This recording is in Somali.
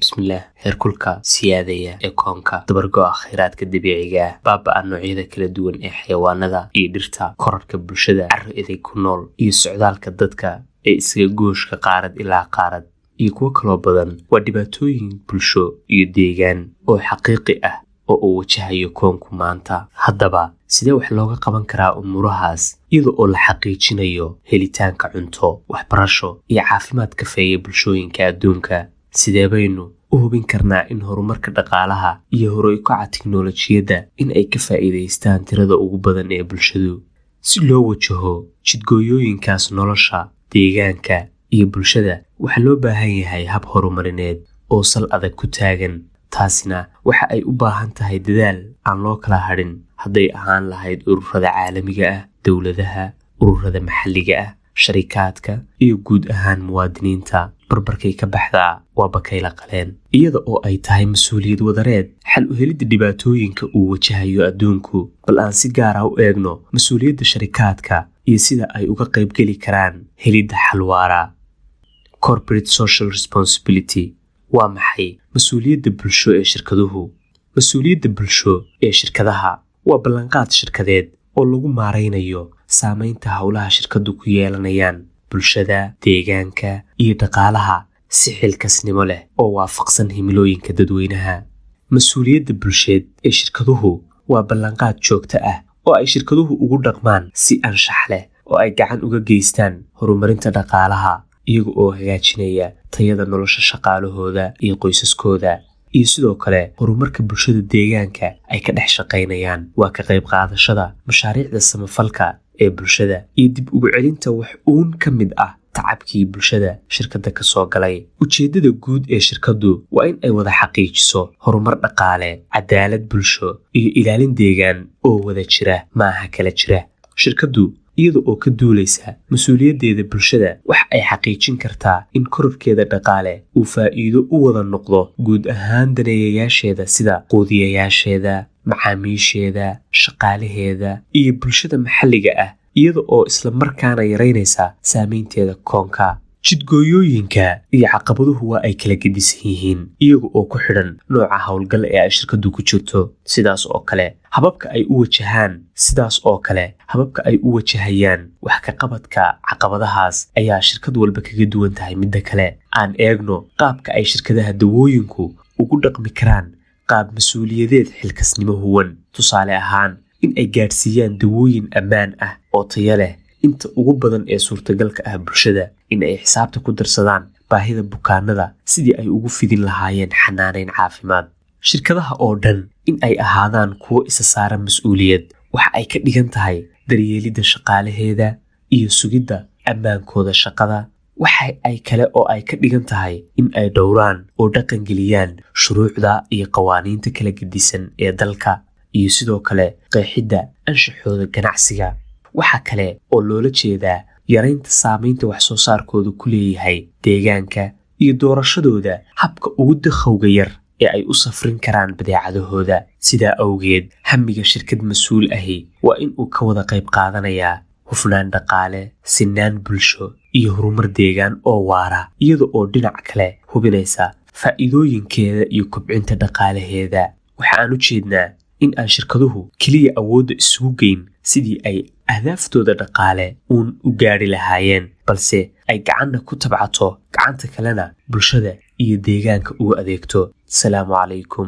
bismillaah. heerkulka siyaadaya ee koonka, dabargo'a kheyraadka dabiiciga ah, baaba'a noocyada kala duwan ee xayawaanada iyo dhirta, korarka bulshada carro eday ku nool, iyo socdaalka dadka ee isaga gooshka qaarad ilaa qaarad, iyo kuwo kaloo badan waa dhibaatooyin bulsho iyo deegaan oo xaqiiqi ah oo uu wajahayo koonku maanta. haddaba sidee wax looga qaban karaa umuurahaas iyada oo la xaqiijinayo helitaanka cunto, waxbarasho iyo caafimaad kafeeya bulshooyinka adduunka? sidee baynu u hubin karnaa in horumarka dhaqaalaha iyo horoykaca tiknoolajiyadda in ay ka faa'iidaystaan tirada ugu badan ee bulshadu, si loo wajaho jidgooyooyinkaas nolosha, deegaanka iyo bulshada? waxaa loo baahan yahay hab horumarineed oo sal adag ku taagan. taasina waxa ay u baahan tahay dadaal aan loo kala hadhin, hadday ahaan lahayd ururada caalamiga ah, dowladaha, ururada maxalliga ah, sharikaadka iyo guud ahaan muwaadiniinta. barbarkay ka baxdaa waa bakayla qaleen, iyada oo ay tahay mas-uuliyad wadareed xal u helidda dhibaatooyinka uu wajahayo adduunku. bal aan si gaar ah u eegno mas-uuliyadda sharikaadka iyo sida ay uga qaybgeli karaan helidda xal waara. corporate social responsibility waa maxay? mas-uuliyadda bulsho ee shirkaduhu. mas-uuliyadda bulsho ee shirkadaha waa ballanqaad shirkadeed oo lagu maaraynayo saamaynta howlaha shirkadu ku yeelanayaan bulshada, deegaanka iyo dhaqaalaha si xilkasnimo leh oo waafaqsan himilooyinka dadweynaha. mas-uuliyadda bulsheed ee shirkaduhu waa ballanqaad joogto ah oo ay shirkaduhu ugu dhaqmaan si anshax leh oo ay gacan uga geystaan horumarinta dhaqaalaha, iyaga oo hagaajinaya tayada nolosha shaqaalahooda iyo qoysaskooda, iyo sidoo kale horumarka bulshada deegaanka ay ka dhex shaqaynayaan. waa ka qayb qaadashada mashaariicda samafalka ee bulshada iyo dib ugu celinta wax uun ka mid ah tacabkii bulshada shirkadda ka soo galay. ujeeddada guud ee shirkaddu waa in ay wada xaqiijiso horumar dhaqaale, cadaalad bulsho iyo ilaalin deegaan oo wada jira, maaha kala jira. shirkaddu iyada oo ka duulaysa mas-uuliyaddeeda bulshada waxa ay xaqiijin kartaa in kororkeeda dhaqaale uu faa'iido u wada noqdo guud ahaan daneeyayaasheeda sida quudiyayaasheeda, macaamiisheeda, shaqaalaheeda iyo bulshada maxalliga ah, iyada oo isla markaana yaraynaysa saamaynteeda koonka. jidgooyooyinka iyo caqabaduhu waa ay kala gedisan yihiin iyaga oo ku xidhan nooca howlgal ee ay shirkaddu ku jirto. sidaas oo kale hababka ay u wajahayaan wax ka qabadka caqabadahaas ayaa shirkad walba kaga duwan tahay midda kale. aan eegno qaabka ay shirkadaha dawooyinku ugu dhaqmi karaan qaab mas-uuliyadeed xilkasnimo huwan. tusaale ahaan, in ay gaadhsiiyaan dawooyin ammaan ah oo tayo leh inta ugu badan ee suurtagalka ah bulshada, in ay xisaabta ku darsadaan baahida bukaanada sidii ay ugu fidin lahaayeen xanaanayn caafimaad. shirkadaha oo dhan in ay ahaadaan kuwo isa saara mas-uuliyad waxa ay ka dhigan tahay daryeelidda shaqaalaheeda iyo sugidda ammaankooda shaqada. waxa ay kale oo ay ka dhigan tahay in ay dhowraan oo dhaqangeliyaan shuruucda iyo qawaaniinta kala gedisan ee dalka, iyo sidoo kale qeexidda anshaxooda ganacsiga. waxa kale oo loola jeedaa yaraynta saamaynta wax soo saarkooda ku leeyahay deegaanka iyo doorashadooda habka ugu dakhowga yar ee ay u safrin karaan badeecadahooda. sidaa awgeed, hamiga shirkad mas-uul ahi waa in uu ka wada qayb qaadanayaa hufnaan dhaqaale, sinaan bulsho iyo horumar deegaan oo waara, iyada oo dhinac kale hubinaysa faa'iidooyinkeeda iyo kobcinta dhaqaalaheeda. waxa aan u jeednaa in aan shirkaduhu keliya awoodda isugu geyn sidii ay ahdaaftooda dhaqaale uun u gaadhi lahaayeen, balse ay gacanna ku tabcato, gacanta kalena bulshada iyo deegaanka ugu adeegto. asalaamu calaykum.